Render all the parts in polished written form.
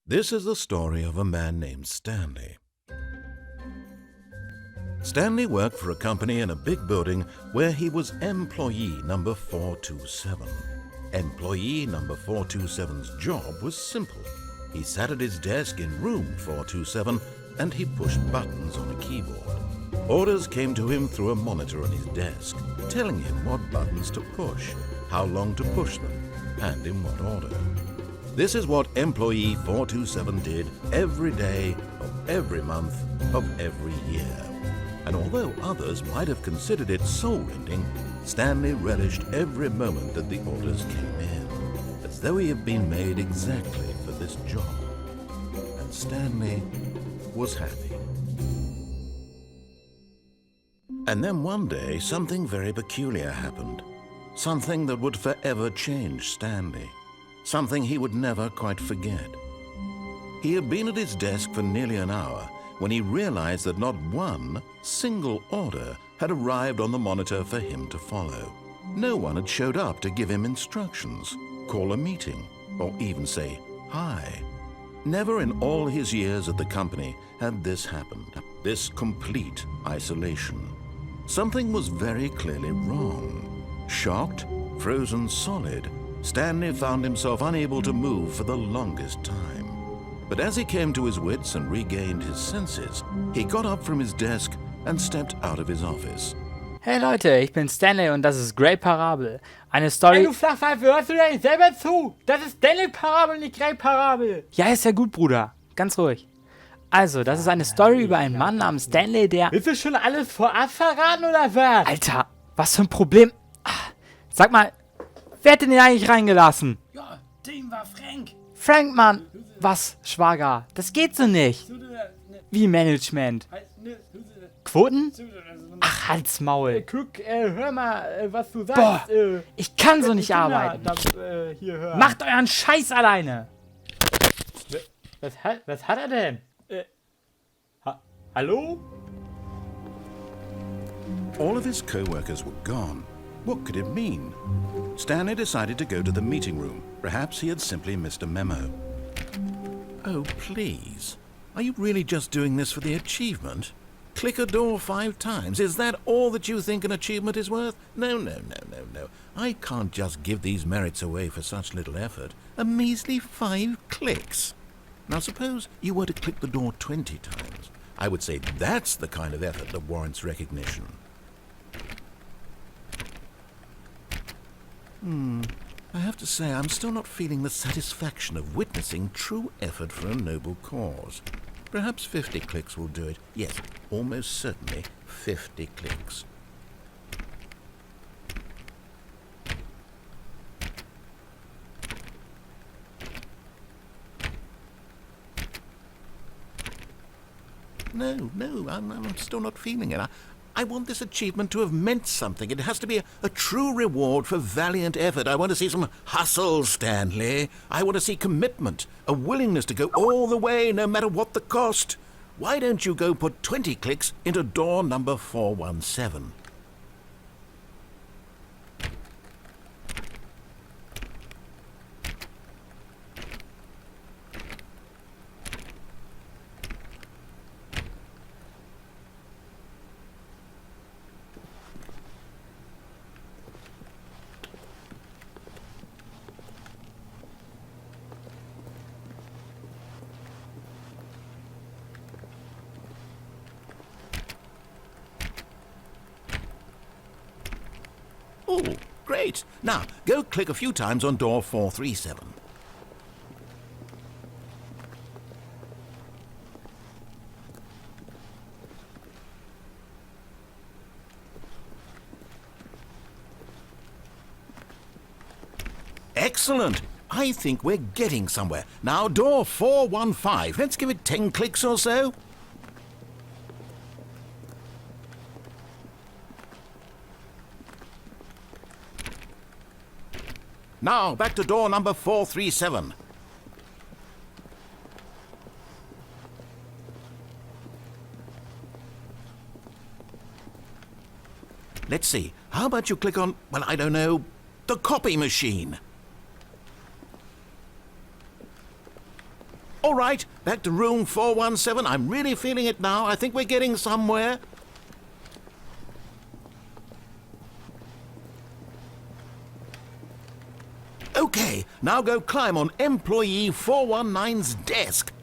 This is the story of a man named Stanley. Stanley worked for a company in a big building where he was employee number 427. Employee number 427's job was simple. He sat at his desk in room 427 and he pushed buttons on a keyboard. Orders came to him through a monitor on his desk, telling him what buttons to push, how long to push them, and in what order. This is what employee 427 did every day of every month of every year. And although others might have considered it soul-rending, Stanley relished every moment that the orders came in, as though he had been made exactly for this job. And Stanley was happy. And then one day, something very peculiar happened. Something that would forever change Stanley. Something he would never quite forget. He had been at his desk for nearly an hour when he realized that not one single order had arrived on the monitor for him to follow. No one had showed up to give him instructions, call a meeting, or even say hi. Never in all his years at the company had this happened, this complete isolation. Something was very clearly wrong. Shocked, frozen solid, Stanley found himself unable to move for the longest time. But as he came to his wits and regained his senses, he got up from his desk and stepped out of his office. Hey Leute, ich bin Stanley und das ist Great Parabel. Eine Story... Hey, du Flachpfeife, hörst du dir nicht selber zu? Das ist Stanley Parabel, nicht Great Parabel. Ja, ist ja gut, Bruder. Ganz ruhig. Also, das ist eine Story über einen Mann namens Stanley, der... Willst du schon alles vorab verraten, oder was? Alter, was für ein Problem. Sag mal, wer hat denn hier eigentlich reingelassen? Ja, dem war Frank. Frank, Mann. Was, Schwager? Das geht so nicht. Wie Management? Quoten? Ach, halt's Maul. Guck, hör mal, was du sagst. Boah, ich kann so nicht arbeiten. Hier, hör. Macht euren Scheiß alleine. Was hat er denn? Hallo? All of his co-workers were gone. What could it mean? Stanley decided to go to the meeting room. Perhaps he had simply missed a memo. Oh, please. Are you really just doing this for the achievement? Click a door 5 times. Is that all that you think an achievement is worth? No. I can't just give these merits away for such little effort. A measly 5 clicks. Now suppose you were to click the door 20 times. I would say that's the kind of effort that warrants recognition. I have to say, I'm still not feeling the satisfaction of witnessing true effort for a noble cause. Perhaps 50 clicks will do it. Yes, almost certainly 50 clicks. No, I'm still not feeling it. I want this achievement to have meant something. It has to be a true reward for valiant effort. I want to see some hustle, Stanley. I want to see commitment, a willingness to go all the way, no matter what the cost. Why don't you go put 20 clicks into door number 417? Oh, great. Now, go click a few times on door 437. Excellent. I think we're getting somewhere. Now, door 415. Let's give it 10 clicks or so. Now, back to door number 437. Let's see. How about you click on, well, I don't know, the copy machine? All right, back to room 417. I'm really feeling it now. I think we're getting somewhere. Okay, now go climb on employee 419's desk.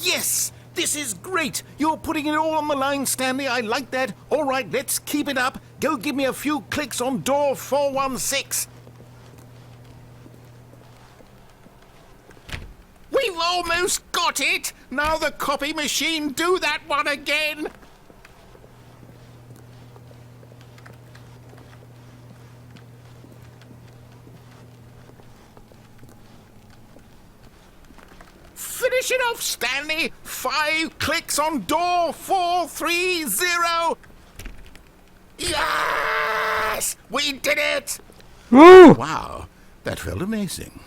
Yes! This is great! You're putting it all on the line, Stanley. I like that. All right, let's keep it up. Go give me a few clicks on door 416. We've almost got it! Now the copy machine, do that one again! Finish it off, Stanley! 5 clicks on door 430! Yes! We did it! Woo! Wow, that felt amazing.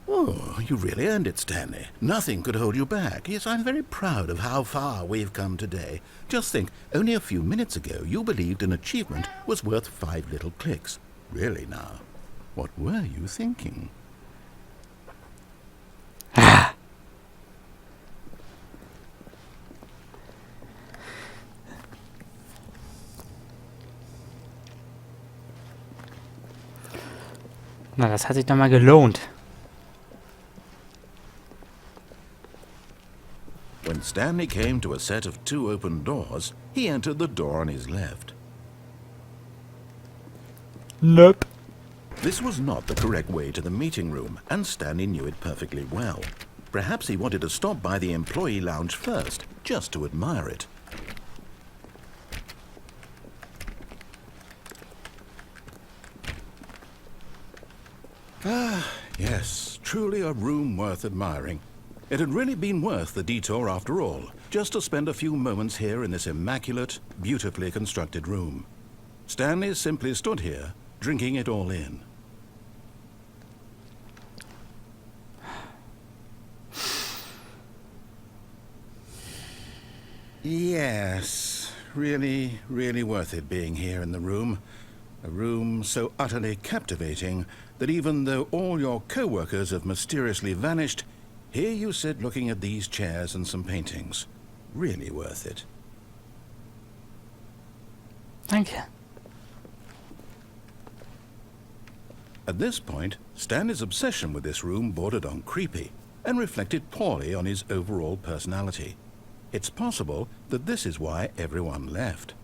Oh, you really earned it, Stanley. Nothing could hold you back. Yes, I'm very proud of how far we've come today. Just think, only a few minutes ago you believed an achievement was worth 5 little clicks. Really now, what were you thinking? Na, das hat sich doch mal gelohnt. When Stanley came to a set of 2 open doors, he entered the door on his left. Nope. This was not the correct way to the meeting room, and Stanley knew it perfectly well. Perhaps he wanted to stop by the employee lounge first, just to admire it. Ah, yes, truly a room worth admiring. It had really been worth the detour after all, just to spend a few moments here in this immaculate, beautifully constructed room. Stanley simply stood here, drinking it all in. Yes, really, really worth it being here in the room. A room so utterly captivating that even though all your co-workers have mysteriously vanished, here you sit looking at these chairs and some paintings. Really worth it. Danke. At this point, Stanley's obsession with this room bordered on creepy and reflected poorly on his overall personality. It's possible that this is why everyone left.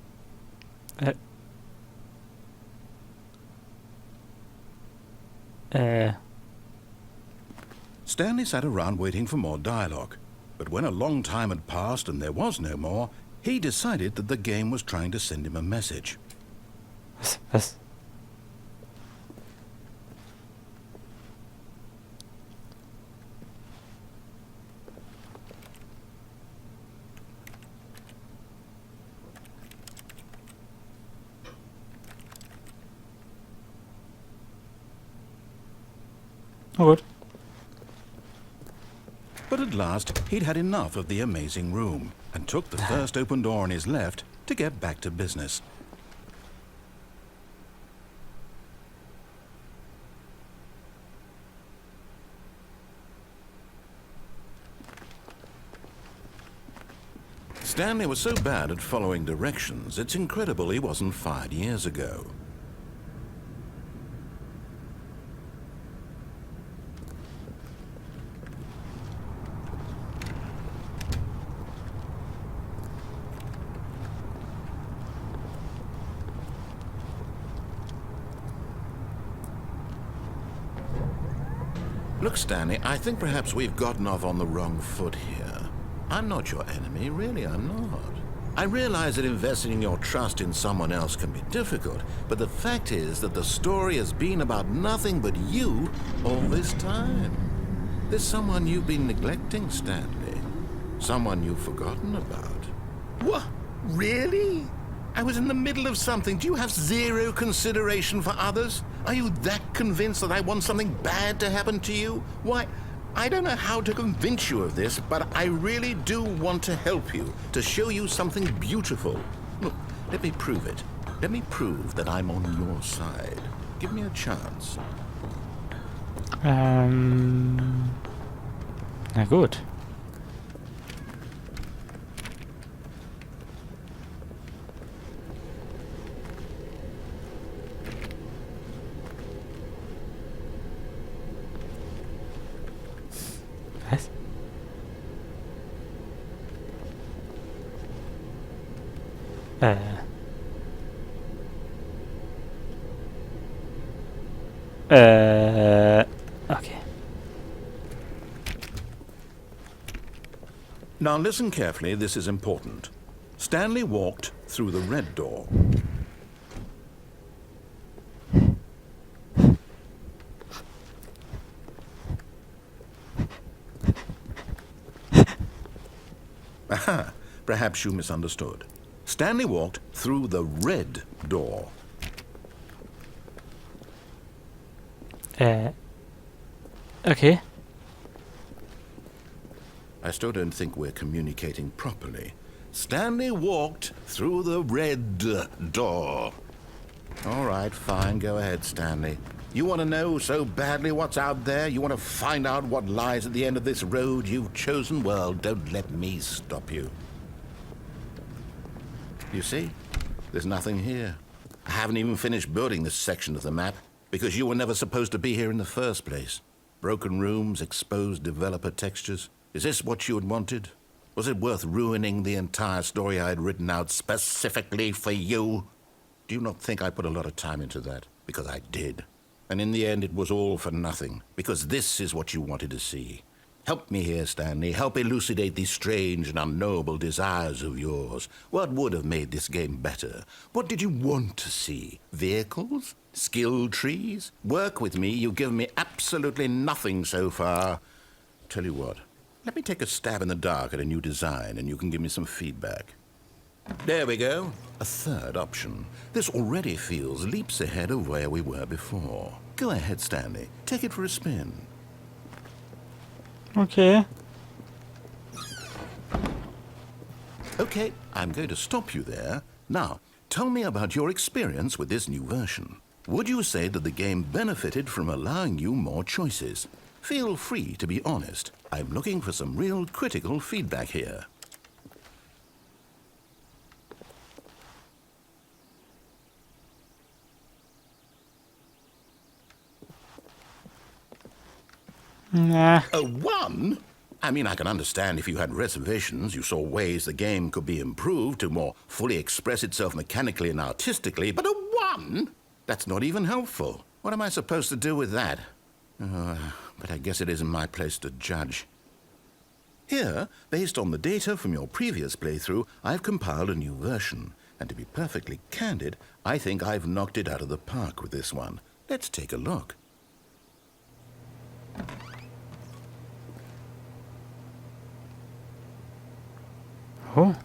Stanley sat around waiting for more dialogue, but when a long time had passed and there was no more, he decided that the game was trying to send him a message. Was? Oh, gut. But at last, he'd had enough of the amazing room and took the first open door on his left to get back to business. Stanley was so bad at following directions, it's incredible he wasn't fired years ago. Look, Stanley, I think perhaps we've gotten off on the wrong foot here. I'm not your enemy, really, I'm not. I realize that investing your trust in someone else can be difficult, but the fact is that the story has been about nothing but you all this time. There's someone you've been neglecting, Stanley. Someone you've forgotten about. What? Really? I was in the middle of something. Do you have zero consideration for others? Are you that convinced that I want something bad to happen to you? Why, I don't know how to convince you of this, but I really do want to help you, to show you something beautiful. Look, let me prove it. Let me prove that I'm on your side. Give me a chance. Na gut. Was? Okay. Now listen carefully, this is important. Stanley walked through the red door. Aha, perhaps you misunderstood. Stanley walked through the red door. Okay. I still don't think we're communicating properly. Stanley walked through the red door. All right, fine, go ahead, Stanley. You want to know so badly what's out there? You want to find out what lies at the end of this road you've chosen? Well, don't let me stop you. You see? There's nothing here. I haven't even finished building this section of the map because you were never supposed to be here in the first place. Broken rooms, exposed developer textures. Is this what you had wanted? Was it worth ruining the entire story I had written out specifically for you? Do you not think I put a lot of time into that? Because I did. And in the end, it was all for nothing. Because this is what you wanted to see. Help me here, Stanley. Help elucidate these strange and unknowable desires of yours. What would have made this game better? What did you want to see? Vehicles? Skill trees? Work with me. You've given me absolutely nothing so far. Tell you what. Let me take a stab in the dark at a new design, and you can give me some feedback. There we go. A third option. This already feels leaps ahead of where we were before. Go ahead, Stanley. Take it for a spin. Okay. Okay, I'm going to stop you there. Now, tell me about your experience with this new version. Would you say that the game benefited from allowing you more choices? Feel free to be honest. I'm looking for some real critical feedback here. Nah. A 1? I mean, I can understand if you had reservations, you saw ways the game could be improved to more fully express itself mechanically and artistically, but a 1? That's not even helpful. What am I supposed to do with that? But I guess it isn't my place to judge. Here, based on the data from your previous playthrough, I've compiled a new version. And to be perfectly candid, I think I've knocked it out of the park with this one. Let's take a look. Oh.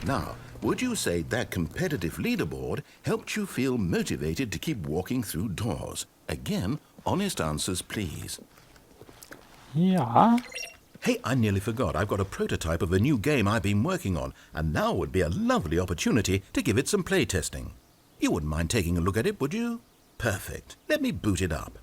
Now, would you say that competitive leaderboard helped you feel motivated to keep walking through doors? Again, honest answers, please. Ja. Hey, I nearly forgot. I've got a prototype of a new game I've been working on, and now would be a lovely opportunity to give it some playtesting. You wouldn't mind taking a look at it, would you? Perfect. Let me boot it up.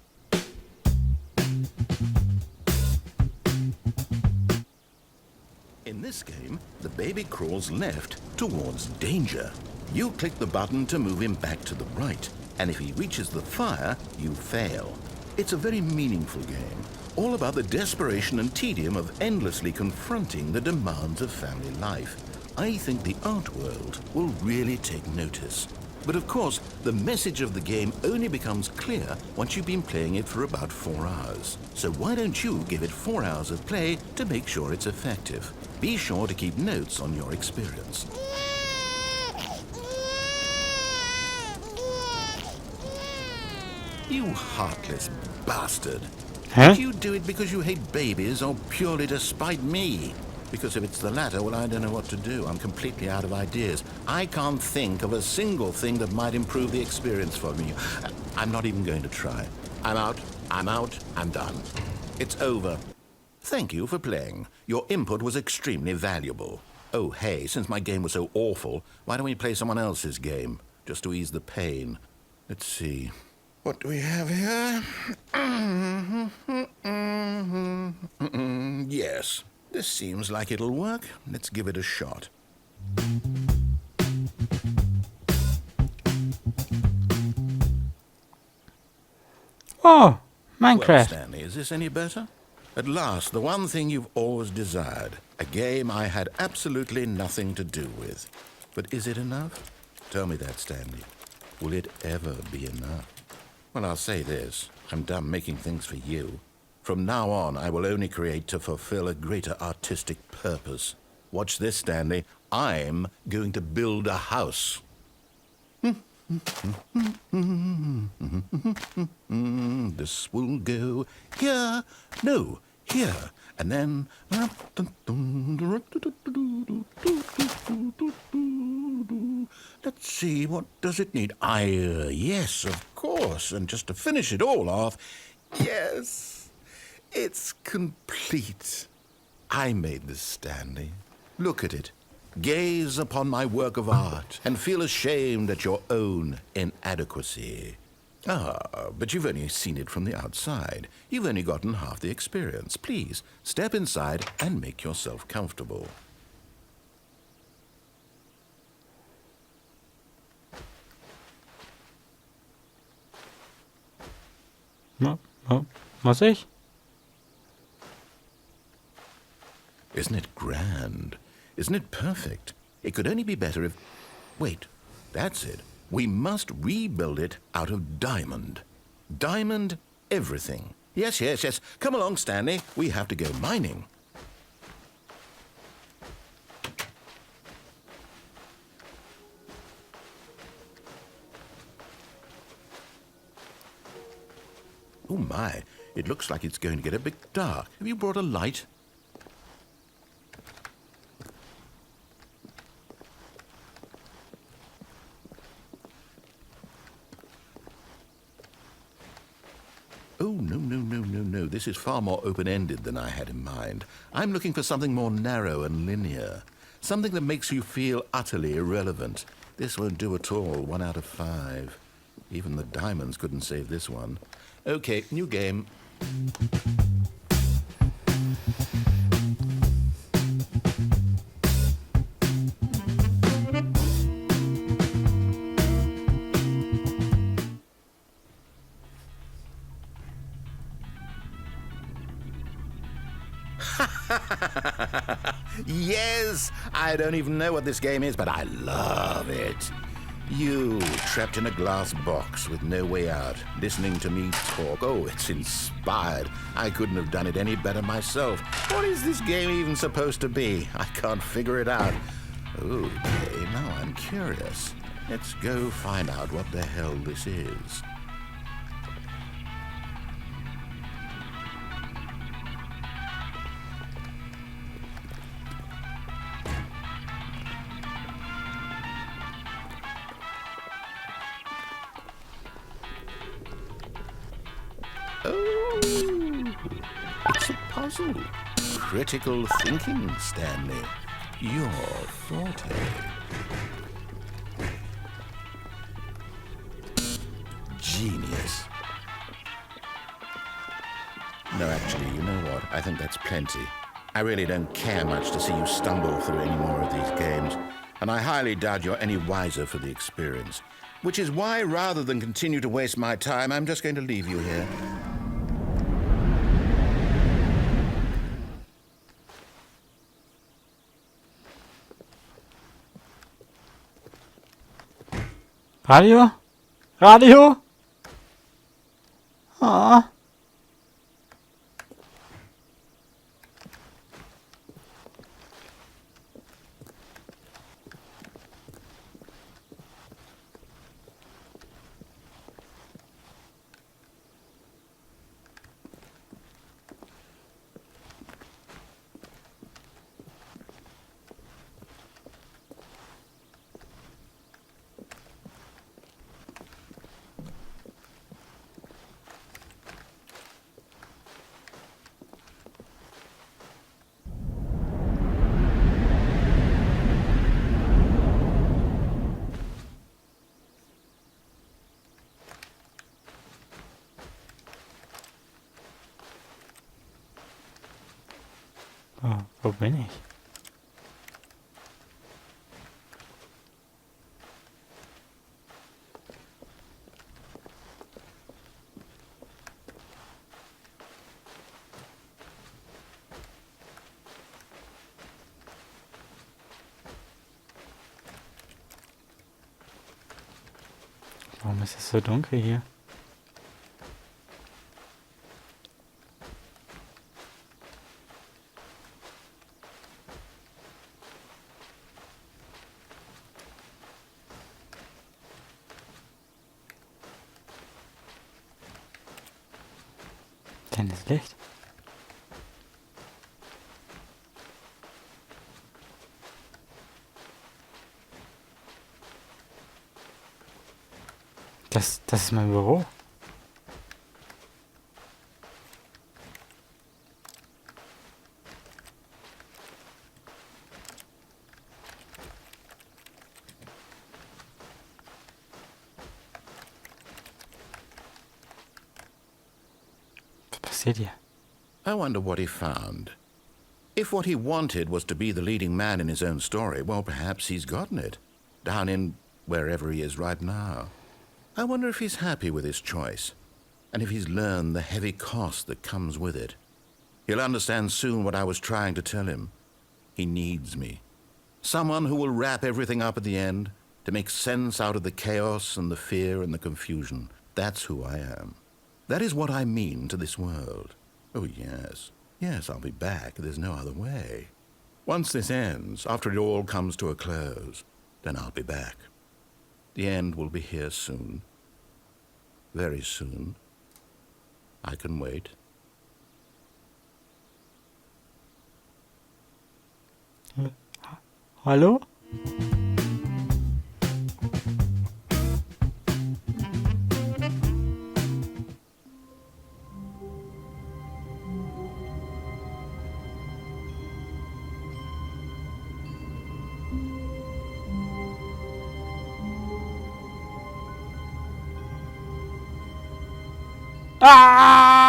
In this game, the baby crawls left towards danger. You click the button to move him back to the right, and if he reaches the fire, you fail. It's a very meaningful game, all about the desperation and tedium of endlessly confronting the demands of family life. I think the art world will really take notice. But of course, the message of the game only becomes clear once you've been playing it for about 4 hours. So why don't you give it 4 hours of play to make sure it's effective? Be sure to keep notes on your experience. You heartless bastard. Hä? Did you do it because you hate babies or purely to spite me? Because if it's the latter, well, I don't know what to do. I'm completely out of ideas. I can't think of a single thing that might improve the experience for me. I'm not even going to try. I'm out. I'm done. It's over. Thank you for playing. Your input was extremely valuable. Oh, hey, since my game was so awful, why don't we play someone else's game? Just to ease the pain. Let's see. What do we have here? Yes. This seems like it'll work. Let's give it a shot. Oh, Well, Minecraft. Stanley, is this any better? At last, the one thing you've always desired. A game I had absolutely nothing to do with. But is it enough? Tell me that, Stanley. Will it ever be enough? Well, I'll say this. I'm done making things for you. From now on, I will only create to fulfill a greater artistic purpose. Watch this, Stanley. I'm going to build a house. This will go here. No, here. And then... Let's see, what does it need? Yes, of course. And just to finish it all off, yes, it's complete. I made this, Stanley. Look at it. Gaze upon my work of art and feel ashamed at your own inadequacy. Ah, but you've only seen it from the outside. You've only gotten half the experience. Please, step inside and make yourself comfortable. Muss ich? Isn't it grand? Isn't it perfect? It could only be better if... Wait, that's it. We must rebuild it out of diamond. Diamond everything. Yes. Come along, Stanley. We have to go mining. Oh my, it looks like it's going to get a bit dark. Have you brought a light? Oh, no. This is far more open-ended than I had in mind. I'm looking for something more narrow and linear. Something that makes you feel utterly irrelevant. This won't do at all. 1 out of 5. Even the diamonds couldn't save this one. Okay, new game. Yes! I don't even know what this game is, but I love it. You, trapped in a glass box with no way out, listening to me talk. Oh, it's inspired. I couldn't have done it any better myself. What is this game even supposed to be? I can't figure it out. Okay, now I'm curious. Let's go find out what the hell this is. Oh, it's a puzzle. Critical thinking, Stanley. Your forte. Genius. No, actually, you know what? I think that's plenty. I really don't care much to see you stumble through any more of these games, and I highly doubt you're any wiser for the experience. Which is why, rather than continue to waste my time, I'm just going to leave you here. Radio? Radio? Ah. Oh, wo bin ich? Warum ist es so dunkel hier? Denn das Licht. Das ist mein Büro. Was passiert hier? I wonder what he found. If what he wanted was to be the leading man in his own story, well, perhaps he's gotten it. Down in wherever he is right now. I wonder if he's happy with his choice, and if he's learned the heavy cost that comes with it. He'll understand soon what I was trying to tell him. He needs me. Someone who will wrap everything up at the end, to make sense out of the chaos and the fear and the confusion. That's who I am. That is what I mean to this world. Oh, yes. Yes, I'll be back. There's no other way. Once this ends, after it all comes to a close, then I'll be back. The end will be here soon. Very soon. I can wait. Hallo? Ah!